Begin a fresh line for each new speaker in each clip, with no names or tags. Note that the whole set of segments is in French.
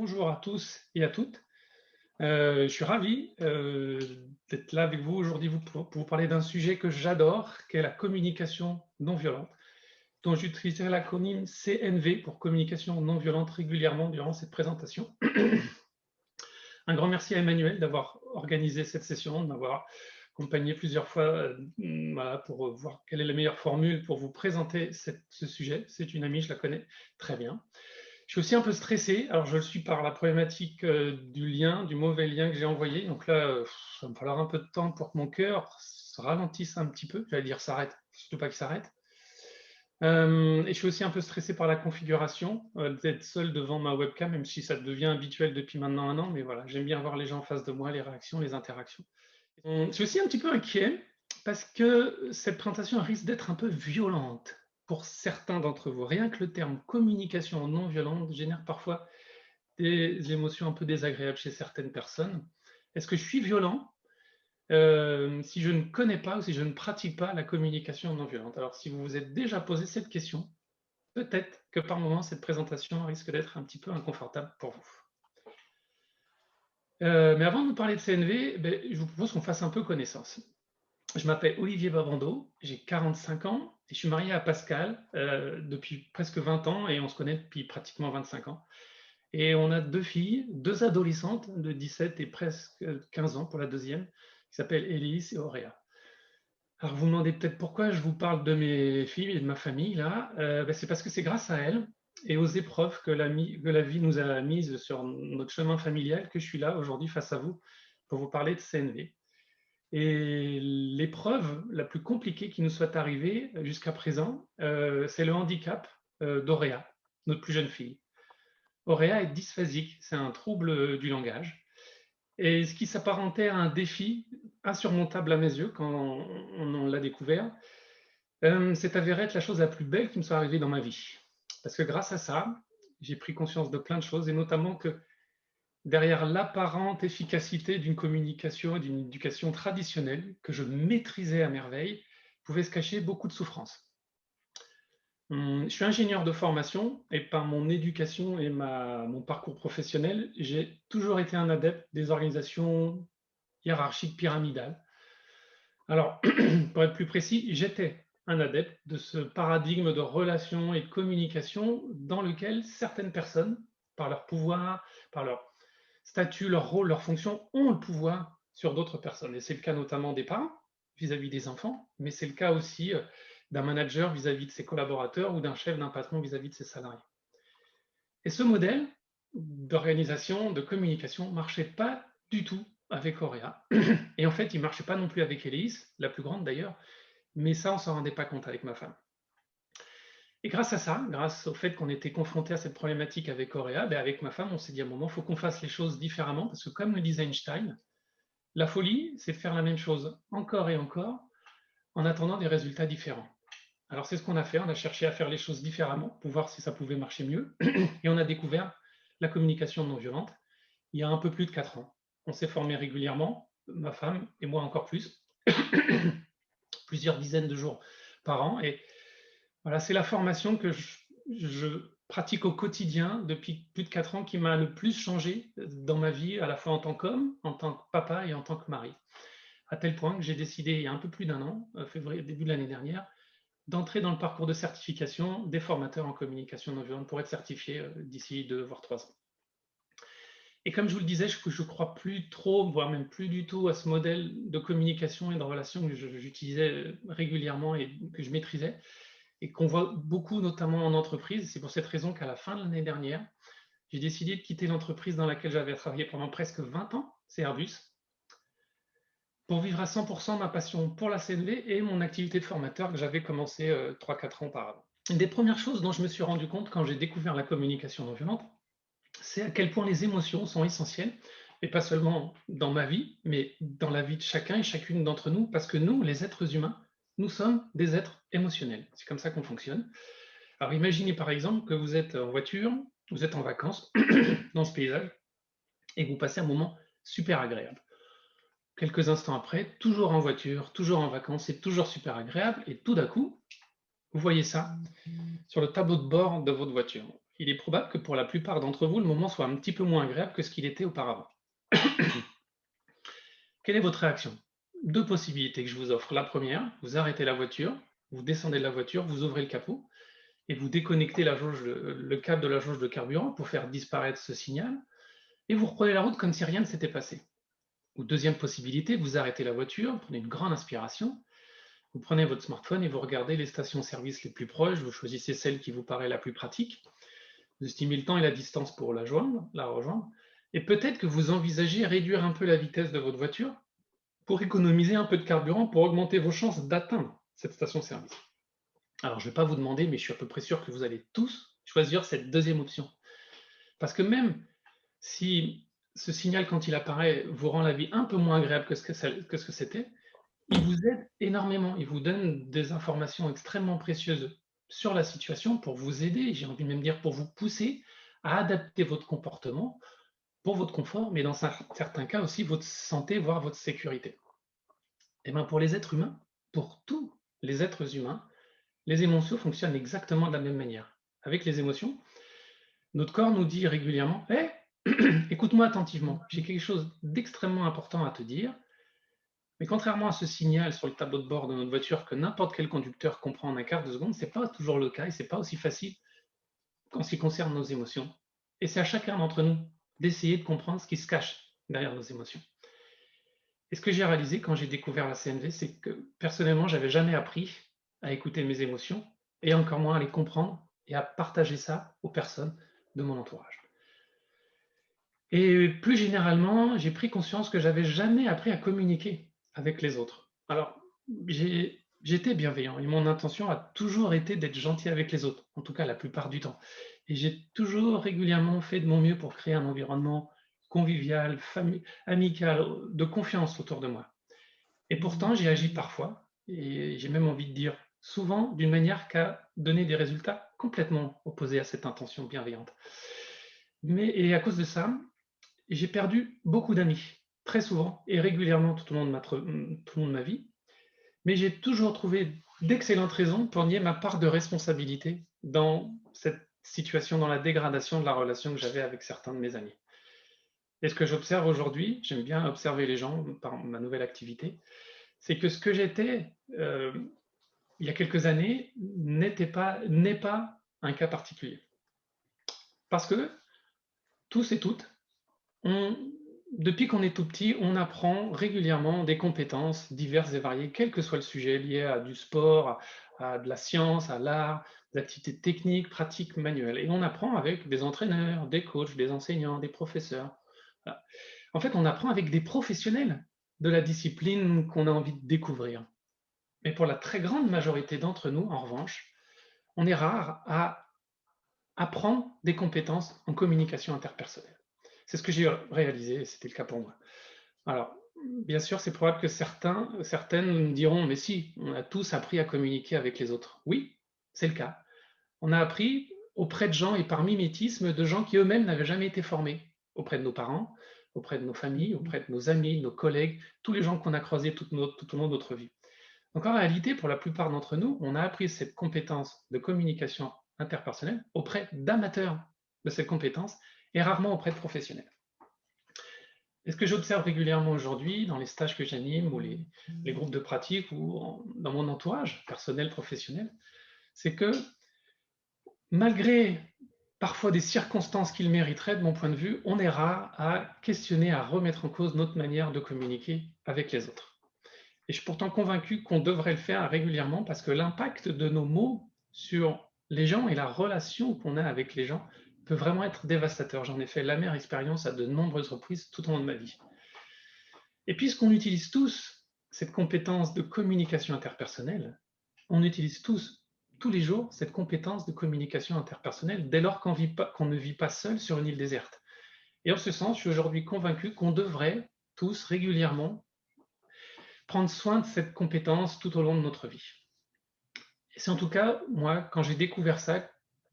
Bonjour à tous et à toutes. Je suis ravi d'être là avec vous aujourd'hui pour vous parler d'un sujet que j'adore, qui est la communication non violente, dont j'utiliserai l'acronyme CNV pour communication non violente régulièrement durant cette présentation. Un grand merci à Emmanuel d'avoir organisé cette session, de m'avoir accompagné plusieurs fois voilà, pour voir quelle est la meilleure formule pour vous présenter ce sujet. C'est une amie, je la connais très bien. Je suis aussi un peu stressé. Alors, je le suis par la problématique du lien, du mauvais lien que j'ai envoyé. Donc là, ça va me falloir un peu de temps pour que mon cœur se ralentisse un petit peu. J'allais dire s'arrête, surtout pas qu'il s'arrête. Et je suis aussi un peu stressé par la configuration, d'être seul devant ma webcam, même si ça devient habituel depuis maintenant 1 an. Mais voilà, j'aime bien voir les gens en face de moi, les réactions, les interactions. Je suis aussi un petit peu inquiet parce que cette présentation risque d'être un peu violente pour certains d'entre vous. Rien que le terme communication non violente génère parfois des émotions un peu désagréables chez certaines personnes. Est-ce que je suis violent si je ne connais pas ou si je ne pratique pas la communication non violente? Alors, si vous vous êtes déjà posé cette question, peut-être que par moment, cette présentation risque d'être un petit peu inconfortable pour vous. Mais avant de vous parler de CNV, je vous propose qu'on fasse un peu connaissance. Je m'appelle Olivier Babando, j'ai 45 ans et je suis marié à Pascal depuis presque 20 ans et on se connaît depuis pratiquement 25 ans. Et on a 2 filles, 2 adolescentes de 17 et presque 15 ans pour la deuxième, qui s'appellent Élise et Auréa. Alors vous me demandez peut-être pourquoi je vous parle de mes filles et de ma famille là. C'est parce que c'est grâce à elles et aux épreuves que la vie nous a mises sur notre chemin familial que je suis là aujourd'hui face à vous pour vous parler de CNV. Et l'épreuve la plus compliquée qui nous soit arrivée jusqu'à présent, c'est le handicap d'Auréa, notre plus jeune fille. Auréa est dysphasique, c'est un trouble du langage. Et ce qui s'apparentait à un défi insurmontable à mes yeux quand on l'a découvert, c'est avéré être la chose la plus belle qui me soit arrivée dans ma vie. Parce que grâce à ça, j'ai pris conscience de plein de choses, et notamment que derrière l'apparente efficacité d'une communication et d'une éducation traditionnelle que je maîtrisais à merveille, pouvait se cacher beaucoup de souffrance. Je suis ingénieur de formation et par mon éducation et mon parcours professionnel, j'ai toujours été un adepte des organisations hiérarchiques pyramidales. Alors, pour être plus précis, j'étais un adepte de ce paradigme de relation et de communication dans lequel certaines personnes, par leur pouvoir, par leur statut, leur rôle, leur fonction, ont le pouvoir sur d'autres personnes. Et c'est le cas notamment des parents vis-à-vis des enfants, mais c'est le cas aussi d'un manager vis-à-vis de ses collaborateurs ou d'un chef, d'un patron vis-à-vis de ses salariés. Et ce modèle d'organisation, de communication, ne marchait pas du tout avec Auréa. Et en fait, il ne marchait pas non plus avec Élise, la plus grande d'ailleurs, mais ça, on ne s'en rendait pas compte avec ma femme. Et grâce à ça, grâce au fait qu'on était confronté à cette problématique avec Auréa, avec ma femme, on s'est dit à un moment, il faut qu'on fasse les choses différemment, parce que comme le disait Einstein, la folie, c'est de faire la même chose encore et encore, en attendant des résultats différents. Alors c'est ce qu'on a fait, on a cherché à faire les choses différemment, pour voir si ça pouvait marcher mieux, et on a découvert la communication non violente il y a un peu plus de 4 ans. On s'est formé régulièrement, ma femme et moi encore plus, plusieurs dizaines de jours par an, et voilà, c'est la formation que je pratique au quotidien depuis plus de 4 ans qui m'a le plus changé dans ma vie, à la fois en tant qu'homme, en tant que papa et en tant que mari. À tel point que j'ai décidé, il y a un peu plus d'1 an, février, début de l'année dernière, d'entrer dans le parcours de certification des formateurs en communication non violente pour être certifié d'ici 2 voire 3 ans. Et comme je vous le disais, je ne crois plus trop, voire même plus du tout à ce modèle de communication et de relation que j'utilisais régulièrement et que je maîtrisais, et qu'on voit beaucoup, notamment en entreprise. C'est pour cette raison qu'à la fin de l'année dernière, j'ai décidé de quitter l'entreprise dans laquelle j'avais travaillé pendant presque 20 ans, c'est Airbus, pour vivre à 100% ma passion pour la CNV et mon activité de formateur que j'avais commencé 3-4 ans auparavant. Une des premières choses dont je me suis rendu compte quand j'ai découvert la communication non violente, c'est à quel point les émotions sont essentielles, et pas seulement dans ma vie, mais dans la vie de chacun et chacune d'entre nous, parce que nous, les êtres humains, nous sommes des êtres émotionnels. C'est comme ça qu'on fonctionne. Alors imaginez par exemple que vous êtes en voiture, vous êtes en vacances dans ce paysage, et que vous passez un moment super agréable. Quelques instants après, toujours en voiture, toujours en vacances, c'est toujours super agréable, et tout d'un coup, vous voyez ça sur le tableau de bord de votre voiture. il est probable que pour la plupart d'entre vous, le moment soit un petit peu moins agréable que ce qu'il était auparavant. Quelle est votre réaction? Deux possibilités que je vous offre. La première, vous arrêtez la voiture, vous descendez de la voiture, vous ouvrez le capot et vous déconnectez le câble de la jauge de carburant pour faire disparaître ce signal et vous reprenez la route comme si rien ne s'était passé. Ou deuxième possibilité, vous arrêtez la voiture, prenez une grande inspiration, vous prenez votre smartphone et vous regardez les stations-service les plus proches, vous choisissez celle qui vous paraît la plus pratique, vous estimez le temps et la distance pour la rejoindre, et peut-être que vous envisagez réduire un peu la vitesse de votre voiture pour économiser un peu de carburant pour augmenter vos chances d'atteindre cette station-service. Alors, je ne vais pas vous demander, mais je suis à peu près sûr que vous allez tous choisir cette deuxième option. Parce que même si ce signal, quand il apparaît, vous rend la vie un peu moins agréable que ce que c'était, il vous aide énormément. Il vous donne des informations extrêmement précieuses sur la situation pour vous aider, j'ai envie de même dire pour vous pousser à adapter votre comportement pour votre confort, mais dans certains cas aussi votre santé, voire votre sécurité. Et bien pour les êtres humains, pour tous les êtres humains, les émotions fonctionnent exactement de la même manière. Avec les émotions, notre corps nous dit régulièrement hey, écoute-moi attentivement, j'ai quelque chose d'extrêmement important à te dire. Mais contrairement à ce signal sur le tableau de bord de notre voiture que n'importe quel conducteur comprend en un quart de seconde, ce n'est pas toujours le cas et ce n'est pas aussi facile en ce qui concerne nos émotions. Et c'est à chacun d'entre nous d'essayer de comprendre ce qui se cache derrière nos émotions. Et ce que j'ai réalisé quand j'ai découvert la CNV, c'est que personnellement, je n'avais jamais appris à écouter mes émotions et encore moins à les comprendre et à partager ça aux personnes de mon entourage. Et plus généralement, j'ai pris conscience que j'avais jamais appris à communiquer avec les autres. Alors, j'étais bienveillant et mon intention a toujours été d'être gentil avec les autres, en tout cas la plupart du temps. Et j'ai toujours régulièrement fait de mon mieux pour créer un environnement convivial, amical, de confiance autour de moi. Et pourtant, j'ai agi parfois, et j'ai même envie de dire souvent, d'une manière qu'à donner des résultats complètement opposés à cette intention bienveillante. Et à cause de ça, j'ai perdu beaucoup d'amis, très souvent et régulièrement tout au long de ma vie, mais j'ai toujours trouvé d'excellentes raisons pour nier ma part de responsabilité dans cette situation, dans la dégradation de la relation que j'avais avec certains de mes amis. Et ce que j'observe aujourd'hui, j'aime bien observer les gens par ma nouvelle activité, c'est que ce que j'étais il y a quelques années n'est pas un cas particulier. Parce que tous et toutes, depuis qu'on est tout petit, on apprend régulièrement des compétences diverses et variées, quel que soit le sujet, lié à du sport, à de la science, à l'art, des activités techniques, pratiques, manuelles. Et on apprend avec des entraîneurs, des coachs, des enseignants, des professeurs. Voilà. En fait, on apprend avec des professionnels de la discipline qu'on a envie de découvrir. Mais pour la très grande majorité d'entre nous, en revanche, on est rare à apprendre des compétences en communication interpersonnelle. C'est ce que j'ai réalisé et c'était le cas pour moi. Alors, bien sûr, c'est probable que certaines diront, mais si, on a tous appris à communiquer avec les autres. Oui, c'est le cas. On a appris auprès de gens et par mimétisme de gens qui eux-mêmes n'avaient jamais été formés, auprès de nos parents, auprès de nos familles, auprès de nos amis, nos collègues, tous les gens qu'on a croisés tout au long de notre vie. Donc en réalité, pour la plupart d'entre nous, on a appris cette compétence de communication interpersonnelle auprès d'amateurs de cette compétence et rarement auprès de professionnels. Et ce que j'observe régulièrement aujourd'hui dans les stages que j'anime ou les groupes de pratique ou dans mon entourage personnel, professionnel, c'est que malgré parfois des circonstances qui le mériteraient, de mon point de vue, on est rare à questionner, à remettre en cause notre manière de communiquer avec les autres. Et je suis pourtant convaincu qu'on devrait le faire régulièrement parce que l'impact de nos mots sur les gens et la relation qu'on a avec les gens peut vraiment être dévastateur. J'en ai fait l'amère expérience à de nombreuses reprises tout au long de ma vie. Et puisqu'on utilise tous cette compétence de communication interpersonnelle, on utilise tous les jours, cette compétence de communication interpersonnelle dès lors qu'on ne vit pas seul sur une île déserte. Et en ce sens, je suis aujourd'hui convaincu qu'on devrait tous régulièrement prendre soin de cette compétence tout au long de notre vie. Et c'est en tout cas, moi, quand j'ai découvert ça,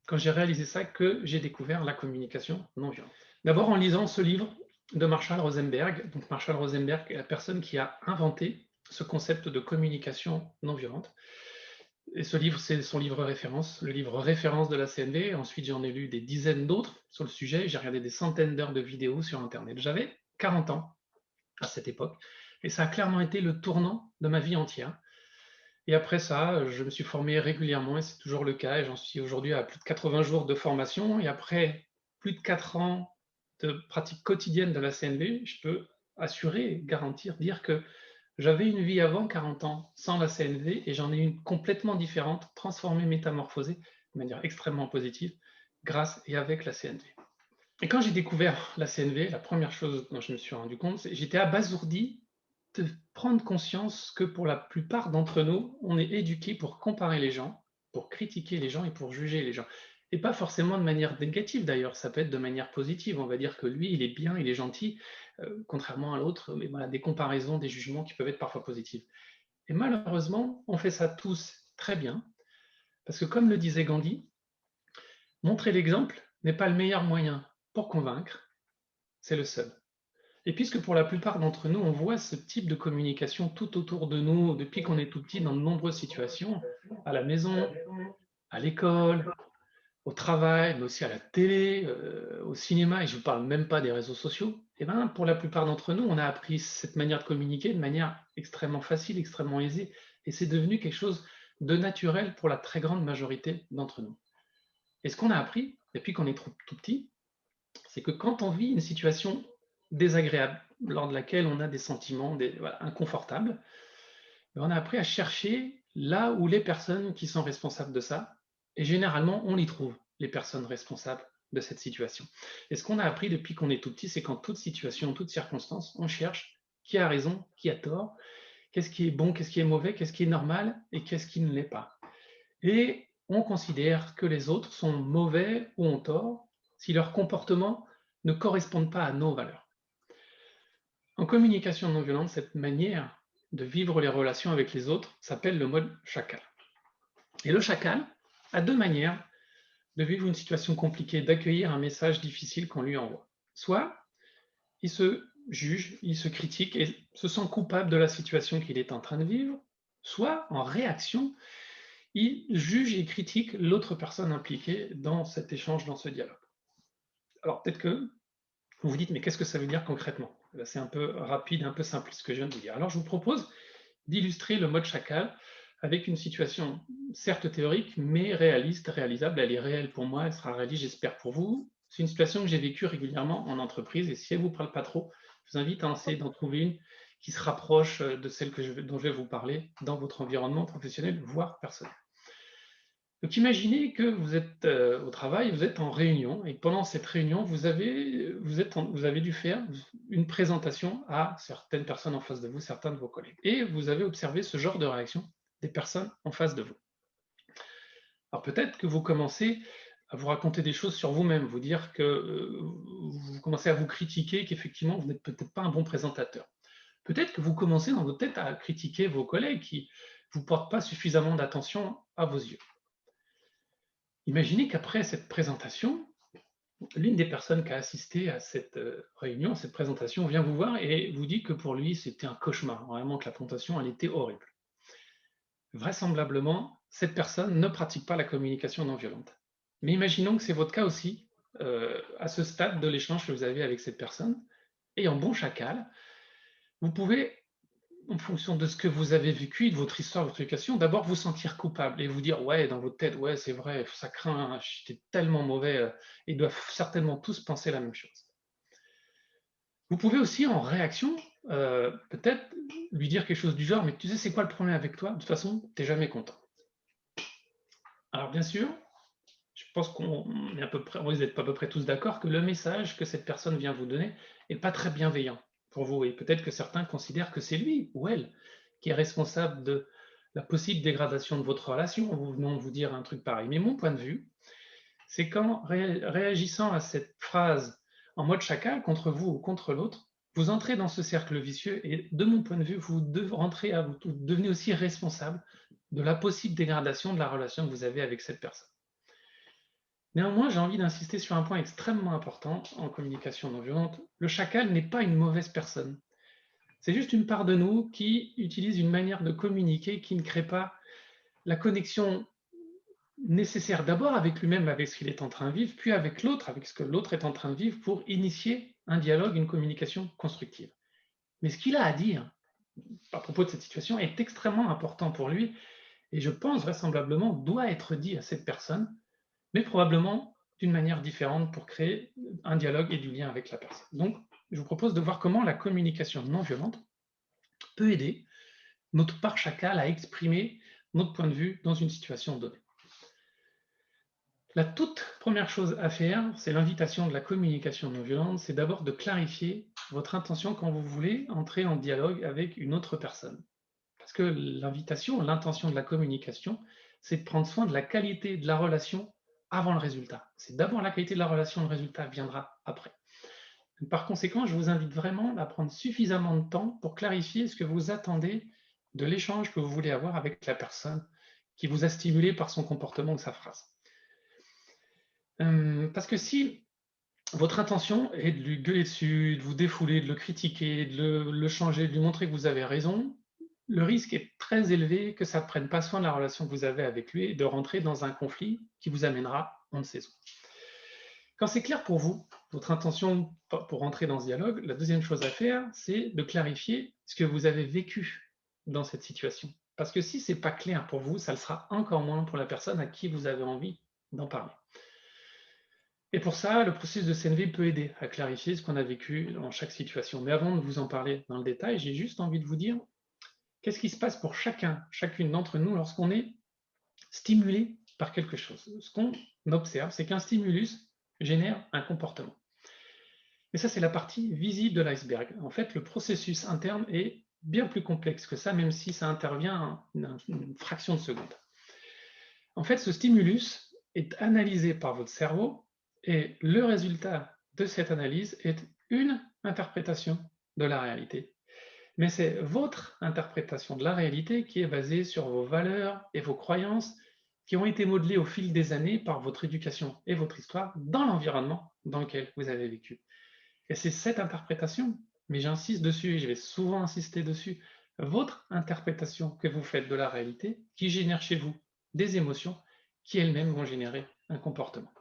quand j'ai réalisé ça, que j'ai découvert la communication non violente. D'abord en lisant ce livre de Marshall Rosenberg. Donc Marshall Rosenberg est la personne qui a inventé ce concept de communication non violente. Et ce livre, c'est son livre référence, le livre référence de la CNV. Ensuite, j'en ai lu des dizaines d'autres sur le sujet. J'ai regardé des centaines d'heures de vidéos sur Internet. J'avais 40 ans à cette époque. Et ça a clairement été le tournant de ma vie entière. Et après ça, je me suis formé régulièrement et c'est toujours le cas. Et j'en suis aujourd'hui à plus de 80 jours de formation. Et après plus de 4 ans de pratique quotidienne de la CNV, je peux assurer, garantir, dire que j'avais une vie avant 40 ans sans la CNV et j'en ai une complètement différente, transformée, métamorphosée de manière extrêmement positive grâce et avec la CNV. Et quand j'ai découvert la CNV, la première chose dont je me suis rendu compte, c'est que j'étais abasourdi de prendre conscience que pour la plupart d'entre nous, on est éduqué pour comparer les gens, pour critiquer les gens et pour juger les gens. Et pas forcément de manière négative d'ailleurs, ça peut être de manière positive. On va dire que lui, il est bien, il est gentil, contrairement à l'autre, mais voilà, des comparaisons, des jugements qui peuvent être parfois positifs. Et malheureusement, on fait ça tous très bien, parce que comme le disait Gandhi, montrer l'exemple n'est pas le meilleur moyen pour convaincre, c'est le seul. Et puisque pour la plupart d'entre nous, on voit ce type de communication tout autour de nous depuis qu'on est tout petit dans de nombreuses situations, à la maison, à l'école, au travail, mais aussi à la télé, au cinéma, et je ne vous parle même pas des réseaux sociaux, et ben, pour la plupart d'entre nous, on a appris cette manière de communiquer de manière extrêmement facile, extrêmement aisée, et c'est devenu quelque chose de naturel pour la très grande majorité d'entre nous. Et ce qu'on a appris depuis qu'on est tout petit, c'est que quand on vit une situation désagréable, lors de laquelle on a des sentiments voilà, inconfortables, on a appris à chercher là où les personnes qui sont responsables de ça, et généralement on y trouve les personnes responsables de cette situation. Et ce qu'on a appris depuis qu'on est tout petit, c'est qu'en toute situation, en toute circonstance, on cherche qui a raison, qui a tort, qu'est-ce qui est bon, qu'est-ce qui est mauvais, qu'est-ce qui est normal et qu'est-ce qui ne l'est pas. Et on considère que les autres sont mauvais ou ont tort si leur comportement ne correspondent pas à nos valeurs. En communication non violente, cette manière de vivre les relations avec les autres s'appelle le mode chacal. Et le chacal a deux manières de vivre une situation compliquée, d'accueillir un message difficile qu'on lui envoie. Soit il se juge, il se critique et se sent coupable de la situation qu'il est en train de vivre, soit en réaction, il juge et critique l'autre personne impliquée dans cet échange, dans ce dialogue. Alors peut-être que vous vous dites, mais qu'est-ce que ça veut dire concrètement? C'est un peu rapide, un peu simple ce que je viens de vous dire. Alors je vous propose d'illustrer le mode chacal avec une situation certes théorique, mais réaliste, réalisable. Elle est réelle pour moi, elle sera réaliste, j'espère pour vous. C'est une situation que j'ai vécue régulièrement en entreprise, et si elle ne vous parle pas trop, je vous invite à essayer d'en trouver une qui se rapproche de celle dont je vais vous parler dans votre environnement professionnel, voire personnel. Donc imaginez que vous êtes au travail, vous êtes en réunion, et pendant cette réunion, vous avez dû faire une présentation à certaines personnes en face de vous, certains de vos collègues. Et vous avez observé ce genre de réaction des personnes en face de vous. Alors peut-être que vous commencez à vous raconter des choses sur vous-même, vous dire que vous commencez à vous critiquer, qu'effectivement, vous n'êtes peut-être pas un bon présentateur. Peut-être que vous commencez dans votre tête à critiquer vos collègues qui ne vous portent pas suffisamment d'attention à vos yeux. Imaginez qu'après cette présentation, l'une des personnes qui a assisté à cette réunion, à cette présentation, vient vous voir et vous dit que pour lui, c'était un cauchemar, vraiment que la présentation, elle était horrible. Vraisemblablement, cette personne ne pratique pas la communication non violente. Mais imaginons que c'est votre cas aussi, à ce stade de l'échange que vous avez avec cette personne, et en bon chacal, vous pouvez, en fonction de ce que vous avez vécu, de votre histoire, de votre éducation, d'abord vous sentir coupable et vous dire, ouais, dans votre tête, ouais, c'est vrai, ça craint, j'étais tellement mauvais, ils doivent certainement tous penser la même chose. Vous pouvez aussi, en réaction, peut-être lui dire quelque chose du genre, mais tu sais, c'est quoi le problème avec toi? De toute façon, tu n'es jamais content. Alors bien sûr, je pense qu'on est à peu près, vous n'êtes pas à peu près tous d'accord que le message que cette personne vient vous donner n'est pas très bienveillant pour vous. Et peut-être que certains considèrent que c'est lui ou elle qui est responsable de la possible dégradation de votre relation en venant vous dire un truc pareil. Mais mon point de vue, c'est qu'en réagissant à cette phrase en mode chacal contre vous ou contre l'autre, vous entrez dans ce cercle vicieux et de mon point de vue, vous devenez aussi responsable de la possible dégradation de la relation que vous avez avec cette personne. Néanmoins, j'ai envie d'insister sur un point extrêmement important en communication non violente. Le chacal n'est pas une mauvaise personne. C'est juste une part de nous qui utilise une manière de communiquer qui ne crée pas la connexion nécessaire d'abord avec lui-même, avec ce qu'il est en train de vivre, puis avec l'autre, avec ce que l'autre est en train de vivre, pour initier un dialogue, une communication constructive. Mais ce qu'il a à dire à propos de cette situation est extrêmement important pour lui, et je pense vraisemblablement doit être dit à cette personne, mais probablement d'une manière différente pour créer un dialogue et du lien avec la personne. Donc, je vous propose de voir comment la communication non violente peut aider notre part chacal à exprimer notre point de vue dans une situation donnée. La toute première chose à faire, c'est l'invitation de la communication non violente, c'est d'abord de clarifier votre intention quand vous voulez entrer en dialogue avec une autre personne. Parce que l'invitation, l'intention de la communication, c'est de prendre soin de la qualité de la relation avant le résultat. C'est d'abord la qualité de la relation, le résultat viendra après. Par conséquent, je vous invite vraiment à prendre suffisamment de temps pour clarifier ce que vous attendez de l'échange que vous voulez avoir avec la personne qui vous a stimulé par son comportement ou sa phrase. Parce que si votre intention est de lui gueuler dessus, de vous défouler, de le critiquer, de le changer, de lui montrer que vous avez raison, le risque est très élevé que ça ne prenne pas soin de la relation que vous avez avec lui et de rentrer dans un conflit qui vous amènera on ne sait où. Quand c'est clair pour vous, votre intention pour rentrer dans ce dialogue, la deuxième chose à faire, c'est de clarifier ce que vous avez vécu dans cette situation. Parce que si ce n'est pas clair pour vous, ça le sera encore moins pour la personne à qui vous avez envie d'en parler. Et pour ça, le processus de CNV peut aider à clarifier ce qu'on a vécu dans chaque situation. Mais avant de vous en parler dans le détail, j'ai juste envie de vous dire qu'est-ce qui se passe pour chacune d'entre nous lorsqu'on est stimulé par quelque chose. Ce qu'on observe, c'est qu'un stimulus génère un comportement. Et ça, c'est la partie visible de l'iceberg. En fait, le processus interne est bien plus complexe que ça, même si ça intervient en une fraction de seconde. En fait, ce stimulus est analysé par votre cerveau et le résultat de cette analyse est une interprétation de la réalité. Mais c'est votre interprétation de la réalité qui est basée sur vos valeurs et vos croyances qui ont été modelées au fil des années par votre éducation et votre histoire dans l'environnement dans lequel vous avez vécu. Et c'est cette interprétation, mais j'insiste dessus et je vais souvent insister dessus, votre interprétation que vous faites de la réalité qui génère chez vous des émotions qui elles-mêmes vont générer un comportement.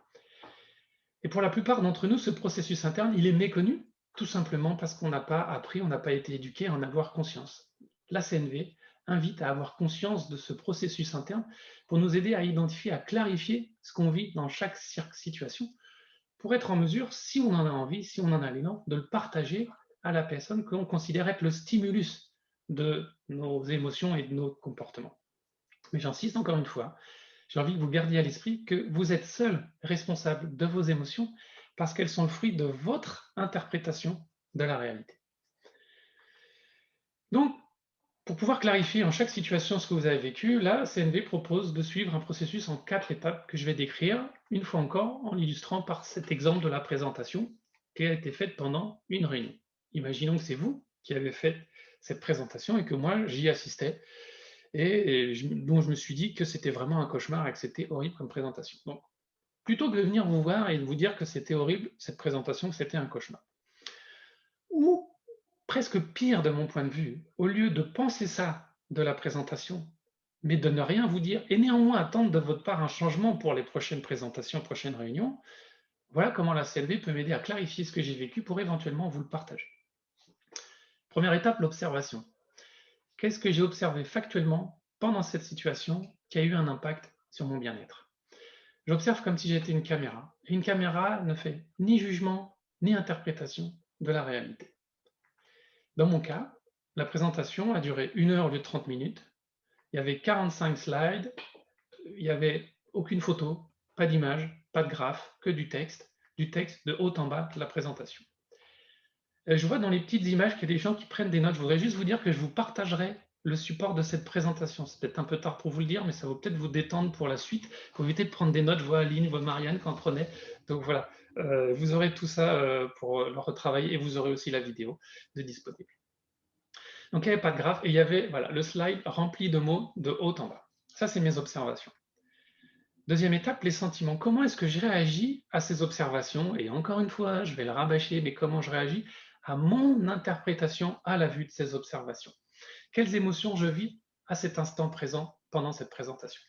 Et pour la plupart d'entre nous, ce processus interne, il est méconnu, tout simplement parce qu'on n'a pas appris, on n'a pas été éduqué à en avoir conscience. La CNV invite à avoir conscience de ce processus interne pour nous aider à identifier, à clarifier ce qu'on vit dans chaque situation, pour être en mesure, si on en a envie, si on en a l'élan, de le partager à la personne que l'on considère être le stimulus de nos émotions et de nos comportements. Mais j'insiste encore une fois, j'ai envie que vous gardiez à l'esprit que vous êtes seul responsable de vos émotions parce qu'elles sont le fruit de votre interprétation de la réalité. Donc, pour pouvoir clarifier en chaque situation ce que vous avez vécu, la CNV propose de suivre un processus en 4 étapes que je vais décrire, une fois encore, en l'illustrant par cet exemple de la présentation qui a été faite pendant une réunion. Imaginons que c'est vous qui avez fait cette présentation et que moi, j'y assistais et dont je me suis dit que c'était vraiment un cauchemar et que c'était horrible comme présentation. Donc, plutôt que de venir vous voir et de vous dire que c'était horrible, cette présentation, que c'était un cauchemar. Ou, presque pire de mon point de vue, au lieu de penser ça de la présentation, mais de ne rien vous dire, et néanmoins attendre de votre part un changement pour les prochaines présentations, prochaines réunions, voilà comment la CLV peut m'aider à clarifier ce que j'ai vécu pour éventuellement vous le partager. Première étape, l'observation. Qu'est-ce que j'ai observé factuellement pendant cette situation qui a eu un impact sur mon bien-être? J'observe comme si j'étais une caméra. Et une caméra ne fait ni jugement, ni interprétation de la réalité. Dans mon cas, la présentation a duré 1 heure au lieu de 30 minutes. Il y avait 45 slides, il n'y avait aucune photo, pas d'image, pas de graphe, que du texte de haut en bas de la présentation. Je vois dans les petites images qu'il y a des gens qui prennent des notes. Je voudrais juste vous dire que je vous partagerai le support de cette présentation. C'est peut-être un peu tard pour vous le dire, mais ça va peut-être vous détendre pour la suite. Pour éviter de prendre des notes, je vois Aline, je vois Marianne qui en prenait. Donc voilà, vous aurez tout ça pour le retravailler et vous aurez aussi la vidéo de disponible. Donc il n'y avait pas de graphe et il y avait voilà, le slide rempli de mots de haut en bas. Ça, c'est mes observations. Deuxième étape, les sentiments. Comment est-ce que je réagis à ces observations? Et encore une fois, je vais le rabâcher, mais comment je réagis à mon interprétation à la vue de ces observations? Quelles émotions je vis à cet instant présent pendant cette présentation.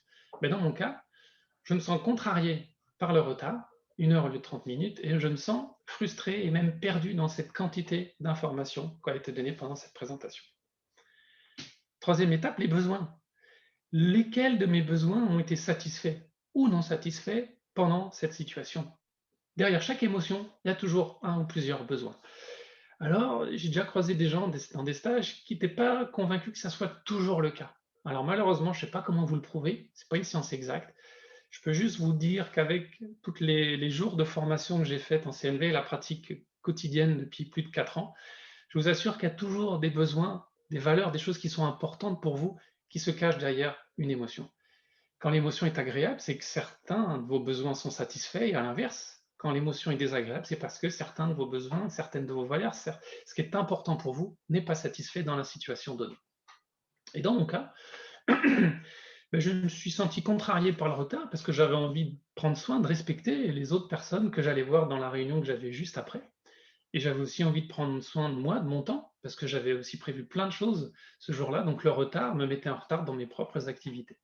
Mais dans mon cas, je me sens contrarié par le retard, 1 heure au lieu de 30 minutes, et je me sens frustré et même perdu dans cette quantité d'informations qui a été donnée pendant cette présentation. Troisième étape, les besoins. Lesquels de mes besoins ont été satisfaits ou non satisfaits pendant cette situation? Derrière chaque émotion, il y a toujours un ou plusieurs besoins. Alors, j'ai déjà croisé des gens dans des stages qui n'étaient pas convaincus que ça soit toujours le cas. Alors malheureusement, je ne sais pas comment vous le prouver, ce n'est pas une science exacte. Je peux juste vous dire qu'avec tous les jours de formation que j'ai faites en CNV et la pratique quotidienne depuis plus de 4 ans, je vous assure qu'il y a toujours des besoins, des valeurs, des choses qui sont importantes pour vous qui se cachent derrière une émotion. Quand l'émotion est agréable, c'est que certains de vos besoins sont satisfaits, et à l'inverse, quand l'émotion est désagréable, c'est parce que certains de vos besoins, certaines de vos valeurs, ce qui est important pour vous, n'est pas satisfait dans la situation donnée. Et dans mon cas, je me suis senti contrarié par le retard parce que j'avais envie de prendre soin, de respecter les autres personnes que j'allais voir dans la réunion que j'avais juste après. Et j'avais aussi envie de prendre soin de moi, de mon temps, parce que j'avais aussi prévu plein de choses ce jour-là, donc le retard me mettait en retard dans mes propres activités.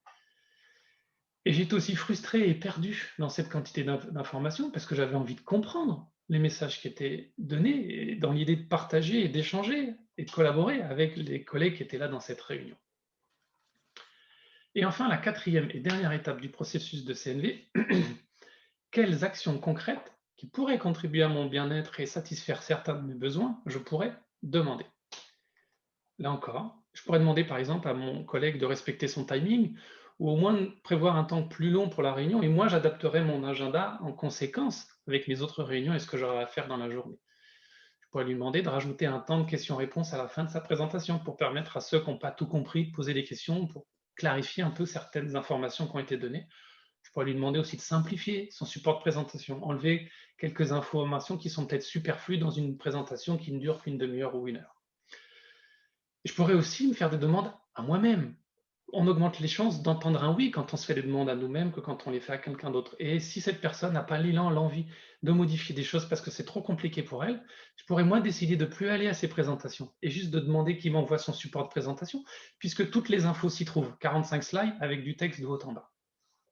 Et j'étais aussi frustré et perdu dans cette quantité d'informations parce que j'avais envie de comprendre les messages qui étaient donnés et dans l'idée de partager et d'échanger et de collaborer avec les collègues qui étaient là dans cette réunion. Et enfin, la quatrième et dernière étape du processus de CNV, quelles actions concrètes qui pourraient contribuer à mon bien-être et satisfaire certains de mes besoins, je pourrais demander. Là encore, je pourrais demander par exemple à mon collègue de respecter son timing ou au moins de prévoir un temps plus long pour la réunion et moi j'adapterai mon agenda en conséquence avec mes autres réunions et ce que j'aurai à faire dans la journée. Je pourrais lui demander de rajouter un temps de questions-réponses à la fin de sa présentation pour permettre à ceux qui n'ont pas tout compris de poser des questions, pour clarifier un peu certaines informations qui ont été données. Je pourrais lui demander aussi de simplifier son support de présentation, enlever quelques informations qui sont peut-être superflues dans une présentation qui ne dure qu'une demi-heure ou 1 heure. Et je pourrais aussi me faire des demandes à moi-même. On augmente les chances d'entendre un oui quand on se fait des demandes à nous-mêmes que quand on les fait à quelqu'un d'autre. Et si cette personne n'a pas l'élan, l'envie de modifier des choses parce que c'est trop compliqué pour elle, je pourrais moi décider de ne plus aller à ces présentations et juste de demander qu'il m'envoie son support de présentation, puisque toutes les infos s'y trouvent, 45 slides avec du texte de haut en bas.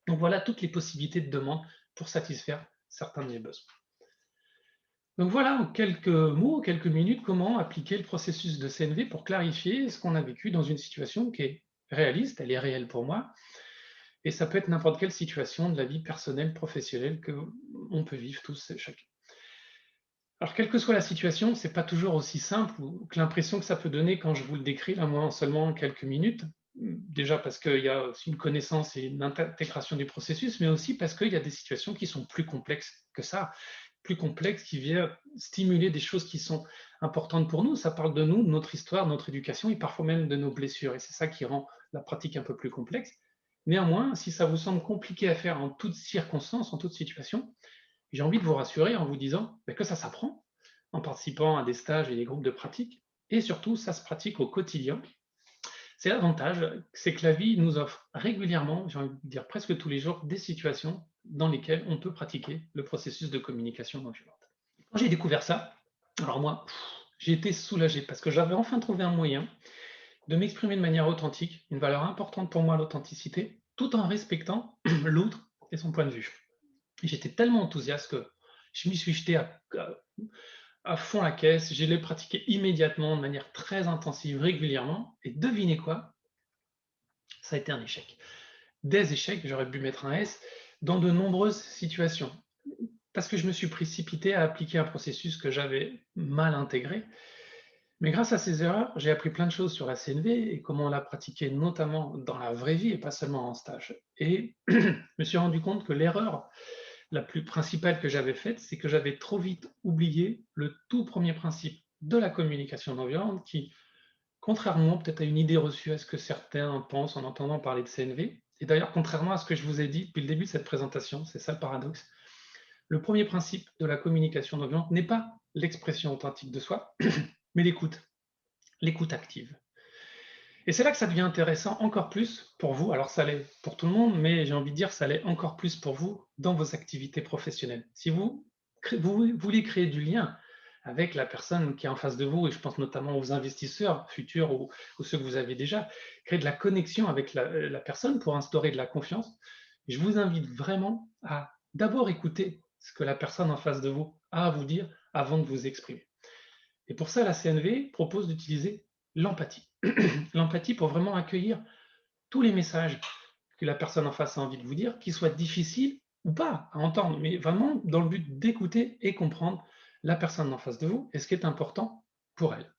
Donc voilà toutes les possibilités de demande pour satisfaire certains de mes besoins. Donc voilà, en quelques mots, quelques minutes, comment appliquer le processus de CNV pour clarifier ce qu'on a vécu dans une situation qui est réaliste, elle est réelle pour moi, et ça peut être n'importe quelle situation de la vie personnelle, professionnelle qu'on peut vivre tous et chacun. Alors, quelle que soit la situation, c'est pas toujours aussi simple que l'impression que ça peut donner quand je vous le décris, là, moi, en seulement quelques minutes. Déjà parce qu'il y a aussi une connaissance et une intégration du processus, mais aussi parce qu'il y a des situations qui sont plus complexes que ça, plus complexes, qui viennent stimuler des choses qui sont importantes pour nous. Ça parle de nous, de notre histoire, de notre éducation et parfois même de nos blessures. Et c'est ça qui rend la pratique un peu plus complexe. Néanmoins, si ça vous semble compliqué à faire en toutes circonstances, en toute situation, j'ai envie de vous rassurer en vous disant que ça s'apprend en participant à des stages et des groupes de pratique. Et surtout, ça se pratique au quotidien. C'est l'avantage, c'est que la vie nous offre régulièrement, j'ai envie de dire presque tous les jours, des situations dans lesquelles on peut pratiquer le processus de communication non violente. Quand j'ai découvert ça, alors moi, j'ai été soulagé parce que j'avais enfin trouvé un moyen de m'exprimer de manière authentique, une valeur importante pour moi, l'authenticité, tout en respectant l'autre et son point de vue. J'étais tellement enthousiaste que je m'y suis jeté à fond la caisse, je l'ai pratiqué immédiatement, de manière très intensive, régulièrement, et devinez quoi? Ça a été un échec. Des échecs, j'aurais pu mettre un S, dans de nombreuses situations, parce que je me suis précipité à appliquer un processus que j'avais mal intégré. Mais grâce à ces erreurs, j'ai appris plein de choses sur la CNV et comment la pratiquer, notamment dans la vraie vie et pas seulement en stage. Et je me suis rendu compte que l'erreur la plus principale que j'avais faite, c'est que j'avais trop vite oublié le tout premier principe de la communication non violente qui, contrairement peut-être à une idée reçue à ce que certains pensent en entendant parler de CNV, et d'ailleurs contrairement à ce que je vous ai dit depuis le début de cette présentation, c'est ça le paradoxe, le premier principe de la communication non violente n'est pas l'expression authentique de soi, mais l'écoute active. Et c'est là que ça devient intéressant encore plus pour vous. Alors ça l'est pour tout le monde, mais j'ai envie de dire ça l'est encore plus pour vous dans vos activités professionnelles. Si vous voulez créer du lien avec la personne qui est en face de vous, et je pense notamment aux investisseurs futurs ou ceux que vous avez déjà, créer de la connexion avec la personne pour instaurer de la confiance. Je vous invite vraiment à d'abord écouter ce que la personne en face de vous a à vous dire avant de vous exprimer. Et pour ça, la CNV propose d'utiliser l'empathie. L'empathie pour vraiment accueillir tous les messages que la personne en face a envie de vous dire, qu'ils soient difficiles ou pas à entendre, mais vraiment dans le but d'écouter et comprendre la personne en face de vous et ce qui est important pour elle.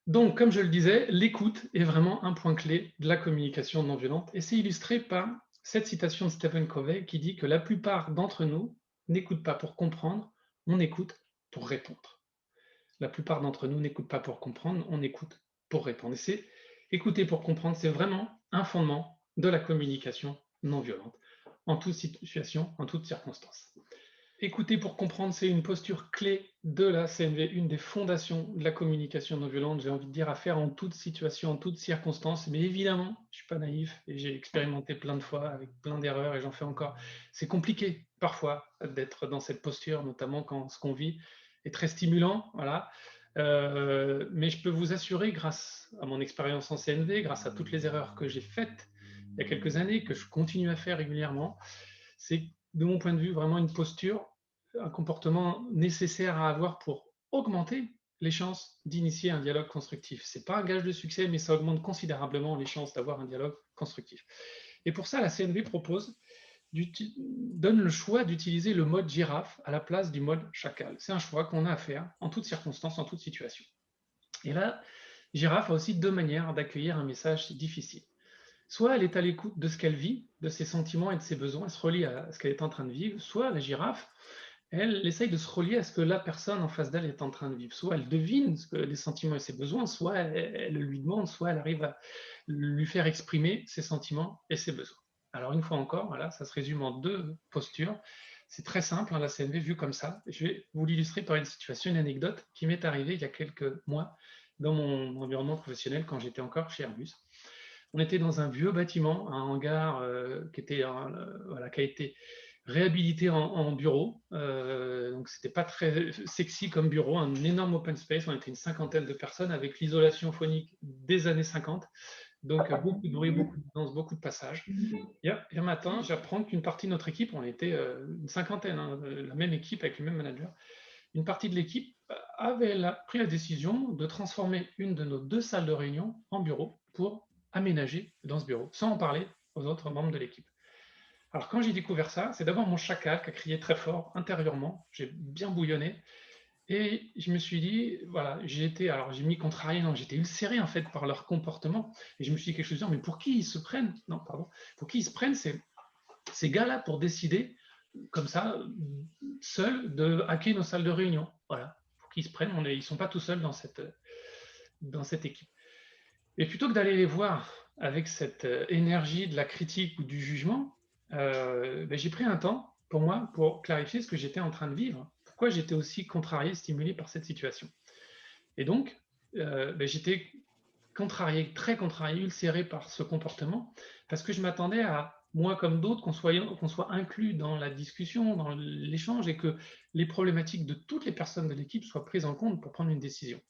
Donc, comme je le disais, l'écoute est vraiment un point clé de la communication non violente et c'est illustré par cette citation de Stephen Covey qui dit que la plupart d'entre nous n'écoutent pas pour comprendre, on écoute pour répondre. La plupart d'entre nous n'écoutent pas pour comprendre, on écoute pour répondre. Et c'est écouter pour comprendre, c'est vraiment un fondement de la communication non violente, en toute situation, en toute circonstance. Écouter pour comprendre, c'est une posture clé de la CNV, une des fondations de la communication non violente, j'ai envie de dire, à faire en toute situation, en toute circonstance. Mais évidemment, je ne suis pas naïf et j'ai expérimenté plein de fois avec plein d'erreurs et j'en fais encore. C'est compliqué parfois d'être dans cette posture, notamment quand ce qu'on vit est très stimulant. Voilà. Mais je peux vous assurer, grâce à mon expérience en CNV, grâce à toutes les erreurs que j'ai faites il y a quelques années, que je continue à faire régulièrement, c'est de mon point de vue vraiment une posture, un comportement nécessaire à avoir pour augmenter les chances d'initier un dialogue constructif. Ce n'est pas un gage de succès, mais ça augmente considérablement les chances d'avoir un dialogue constructif. Et pour ça, la CNV donne le choix d'utiliser le mode girafe à la place du mode chacal. C'est un choix qu'on a à faire en toutes circonstances, en toute situation. Et là, girafe a aussi deux manières d'accueillir un message difficile. Soit elle est à l'écoute de ce qu'elle vit, de ses sentiments et de ses besoins, elle se relie à ce qu'elle est en train de vivre, soit la girafe, elle essaye de se relier à ce que la personne en face d'elle est en train de vivre. Soit elle devine les sentiments et ses besoins, soit elle lui demande, soit elle arrive à lui faire exprimer ses sentiments et ses besoins. Alors une fois encore, voilà, ça se résume en deux postures. C'est très simple, la CNV vue comme ça. Je vais vous l'illustrer par une situation, une anecdote qui m'est arrivée il y a quelques mois dans mon environnement professionnel quand j'étais encore chez Airbus. On était dans un vieux bâtiment, un hangar qui a été réhabilité en bureau. Donc, c'était pas très sexy comme bureau, un énorme open space. On était une cinquantaine de personnes avec l'isolation phonique des années 50. Donc, beaucoup de bruit, beaucoup de danse, beaucoup de passages. Et un matin, j'apprends qu'une partie de notre équipe, on était une cinquantaine, la même équipe avec le même manager, une partie de l'équipe avait pris la décision de transformer une de nos deux salles de réunion en bureau pour aménager dans ce bureau, sans en parler aux autres membres de l'équipe. Alors quand j'ai découvert ça, c'est d'abord mon chacal qui a crié très fort intérieurement, j'ai bien bouillonné, et je me suis dit, voilà, j'ai mis contrarié, non, j'étais ulcéré en fait par leur comportement, et je me suis dit quelque chose, mais pour qui ils se prennent, non, pardon, pour qui ils se prennent ces gars-là pour décider comme ça, seuls, de hacker nos salles de réunion. Voilà, pour qu'ils se prennent, ils ne sont pas tout seuls dans cette équipe. Et plutôt que d'aller les voir avec cette énergie de la critique ou du jugement, j'ai pris un temps pour moi pour clarifier ce que j'étais en train de vivre, pourquoi j'étais aussi contrarié, stimulé par cette situation. Et donc, j'étais contrarié, très contrarié, ulcéré par ce comportement, parce que je m'attendais à, moi comme d'autres, qu'on soit inclus dans la discussion, dans l'échange, et que les problématiques de toutes les personnes de l'équipe soient prises en compte pour prendre une décision.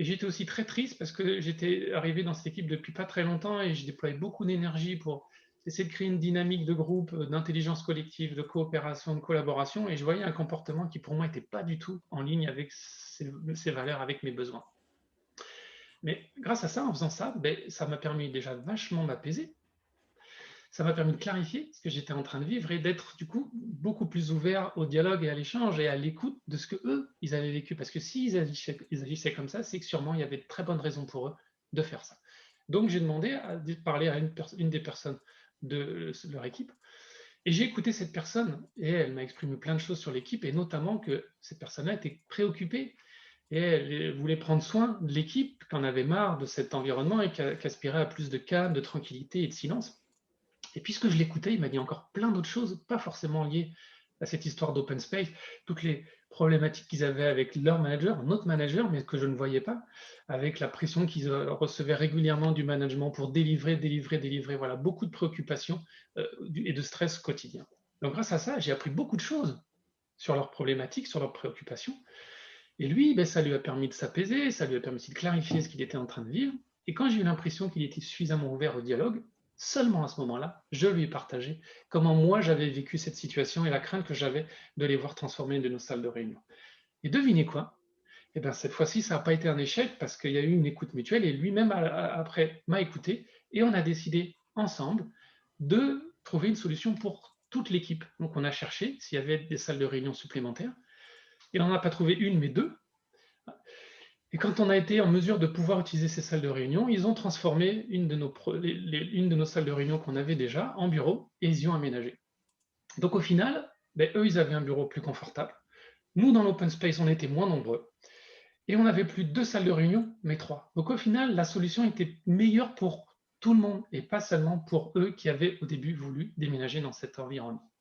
Et j'étais aussi très triste parce que j'étais arrivé dans cette équipe depuis pas très longtemps et je déployais beaucoup d'énergie pour essayer de créer une dynamique de groupe, d'intelligence collective, de coopération, de collaboration, et je voyais un comportement qui pour moi n'était pas du tout en ligne avec ces valeurs, avec mes besoins. Mais grâce à ça, en faisant ça, ça m'a permis déjà vachement m'apaiser. Ça m'a permis de clarifier ce que j'étais en train de vivre et d'être du coup beaucoup plus ouvert au dialogue et à l'échange et à l'écoute de ce que eux, ils avaient vécu. Parce que s'ils agissaient comme ça, c'est que sûrement il y avait de très bonnes raisons pour eux de faire ça. Donc j'ai demandé à parler à une des personnes de leur équipe. Et j'ai écouté cette personne et elle m'a exprimé plein de choses sur l'équipe et notamment que cette personne-là était préoccupée et elle voulait prendre soin de l'équipe, qu'en avait marre de cet environnement et qu'aspirait à plus de calme, de tranquillité et de silence. Et puisque je l'écoutais, il m'a dit encore plein d'autres choses, pas forcément liées à cette histoire d'open space, toutes les problématiques qu'ils avaient avec leur manager, un autre manager, mais que je ne voyais pas, avec la pression qu'ils recevaient régulièrement du management pour délivrer, voilà, beaucoup de préoccupations et de stress quotidien. Donc grâce à ça, j'ai appris beaucoup de choses sur leurs problématiques, sur leurs préoccupations, Et lui, ben, ça lui a permis de s'apaiser, ça lui a permis aussi de clarifier ce qu'il était en train de vivre. Et quand j'ai eu l'impression qu'il était suffisamment ouvert au dialogue, seulement à ce moment-là, je lui ai partagé comment moi j'avais vécu cette situation et la crainte que j'avais de les voir transformer une de nos salles de réunion. Et devinez quoi? Et bien cette fois-ci, ça n'a pas été un échec parce qu'il y a eu une écoute mutuelle et lui-même après m'a écouté et on a décidé ensemble de trouver une solution pour toute l'équipe. Donc on a cherché s'il y avait des salles de réunion supplémentaires et on n'en a pas trouvé une mais deux. Et quand on a été en mesure de pouvoir utiliser ces salles de réunion, ils ont transformé une de nos salles de réunion qu'on avait déjà en bureau et ils y ont aménagé. Donc au final, ben, eux, ils avaient un bureau plus confortable. Nous, dans l'open space, on était moins nombreux. Et on n'avait plus 2 salles de réunion, mais 3. Donc au final, la solution était meilleure pour tout le monde et pas seulement pour eux qui avaient au début voulu déménager dans cet environnement.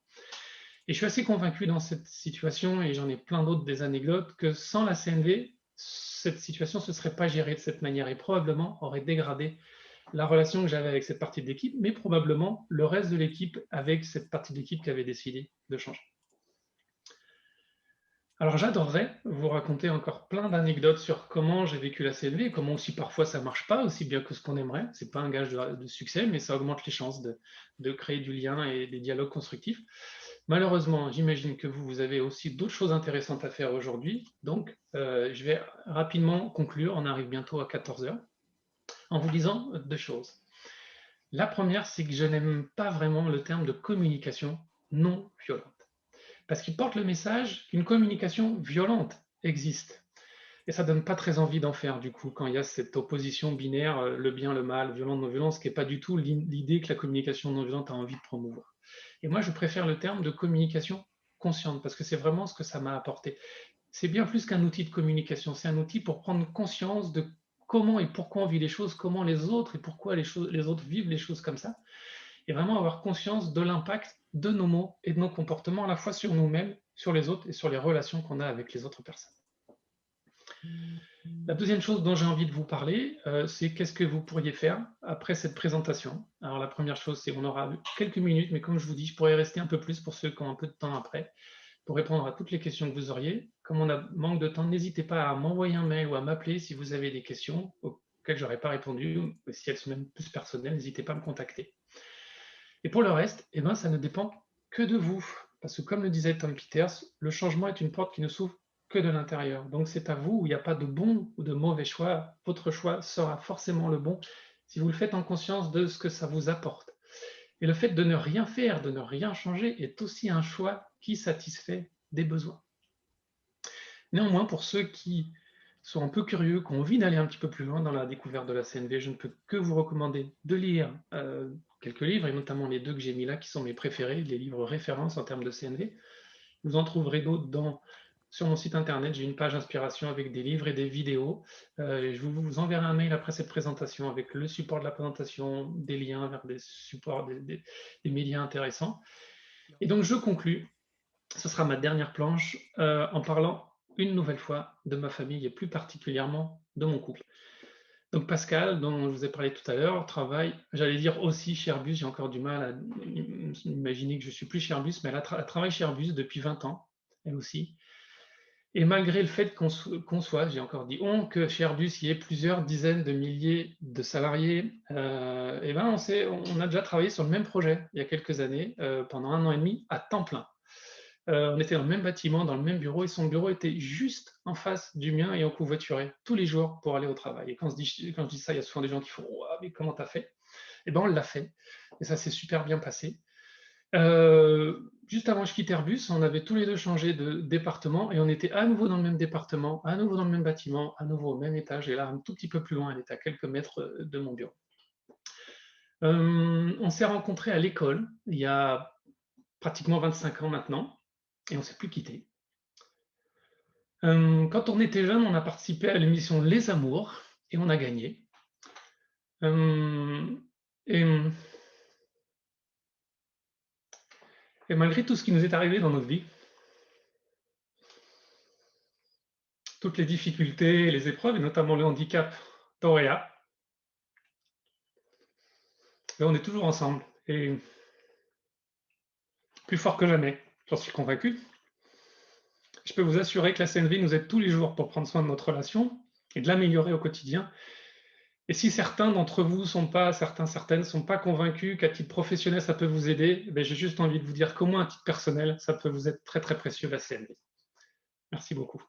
Et je suis assez convaincu dans cette situation, et j'en ai plein d'autres des anecdotes, que sans la CNV, cette situation ne se serait pas gérée de cette manière et probablement aurait dégradé la relation que j'avais avec cette partie de l'équipe, mais probablement le reste de l'équipe avec cette partie de l'équipe qui avait décidé de changer. Alors j'adorerais vous raconter encore plein d'anecdotes sur comment j'ai vécu la CLV et comment aussi parfois ça marche pas aussi bien que ce qu'on aimerait. C'est pas un gage de succès, mais ça augmente les chances de créer du lien et des dialogues constructifs. Malheureusement, j'imagine que vous avez aussi d'autres choses intéressantes à faire aujourd'hui. Donc, je vais rapidement conclure. On arrive bientôt à 14 heures en vous disant 2 choses. La première, c'est que je n'aime pas vraiment le terme de communication non violente parce qu'il porte le message qu'une communication violente existe. Et ça donne pas très envie d'en faire, du coup, quand il y a cette opposition binaire, le bien, le mal, violent, non violent, ce qui n'est pas du tout l'idée que la communication non violente a envie de promouvoir. Et moi, je préfère le terme de communication consciente, parce que c'est vraiment ce que ça m'a apporté. C'est bien plus qu'un outil de communication, c'est un outil pour prendre conscience de comment et pourquoi on vit les choses, comment les autres et pourquoi les autres vivent les choses comme ça, et vraiment avoir conscience de l'impact de nos mots et de nos comportements à la fois sur nous-mêmes, sur les autres et sur les relations qu'on a avec les autres personnes. La deuxième chose dont j'ai envie de vous parler, c'est qu'est-ce que vous pourriez faire après cette présentation. Alors la première chose, c'est qu'on aura quelques minutes, mais comme je vous dis, je pourrais rester un peu plus pour ceux qui ont un peu de temps après, pour répondre à toutes les questions que vous auriez. Comme on a manque de temps, n'hésitez pas à m'envoyer un mail ou à m'appeler si vous avez des questions auxquelles je n'aurais pas répondu, ou si elles sont même plus personnelles, n'hésitez pas à me contacter. Et pour le reste, eh ben, ça ne dépend que de vous. Parce que comme le disait Tom Peters, le changement est une porte qui ne s'ouvre que de l'intérieur. Donc c'est à vous, où il n'y a pas de bon ou de mauvais choix. Votre choix sera forcément le bon si vous le faites en conscience de ce que ça vous apporte. Et le fait de ne rien faire, de ne rien changer, est aussi un choix qui satisfait des besoins. Néanmoins, pour ceux qui sont un peu curieux, qui ont envie d'aller un petit peu plus loin dans la découverte de la CNV, je ne peux que vous recommander de lire quelques livres, et notamment les 2 que j'ai mis là, qui sont mes préférés, les livres références en termes de CNV. Vous en trouverez d'autres sur mon site internet. J'ai une page inspiration avec des livres et des vidéos. Je vous enverrai un mail après cette présentation avec le support de la présentation, des liens vers des supports, des médias intéressants. Et donc je conclus, ce sera ma dernière planche, en parlant une nouvelle fois de ma famille et plus particulièrement de mon couple. Donc Pascal, dont je vous ai parlé tout à l'heure, travaille, j'allais dire aussi chez Airbus, j'ai encore du mal à imaginer que je suis plus chez Airbus, mais elle travaille chez Airbus depuis 20 ans, elle aussi. Et malgré le fait qu'on soit, j'ai encore dit que chez Airbus, il y ait plusieurs dizaines de milliers de salariés, et ben on a déjà travaillé sur le même projet il y a quelques années, pendant 1 an et demi, à temps plein. On était dans le même bâtiment, dans le même bureau, et son bureau était juste en face du mien, et on covoiturait tous les jours pour aller au travail. Et quand je dis ça, il y a souvent des gens qui font « Ouah, mais comment t'as fait ?» Eh bien, on l'a fait, et ça s'est super bien passé. Juste avant que je quitte Airbus, on avait tous les deux changé de département, et on était à nouveau dans le même département, à nouveau dans le même bâtiment, à nouveau au même étage, et là, un tout petit peu plus loin, elle était à quelques mètres de mon bureau. On s'est rencontrés à l'école, il y a pratiquement 25 ans maintenant, et on ne s'est plus quittés. Quand on était jeune, on a participé à l'émission Les Amours et on a gagné. Et malgré tout ce qui nous est arrivé dans notre vie, toutes les difficultés, les épreuves, et notamment le handicap d'Auréa, on est toujours ensemble et plus fort que jamais, j'en suis convaincu. Je peux vous assurer que la CNV nous aide tous les jours pour prendre soin de notre relation et de l'améliorer au quotidien. Et si certains d'entre vous certaines sont pas convaincus qu'à titre professionnel, ça peut vous aider, ben, j'ai juste envie de vous dire qu'au moins à titre personnel, ça peut vous être très très précieux la CNV. Merci beaucoup.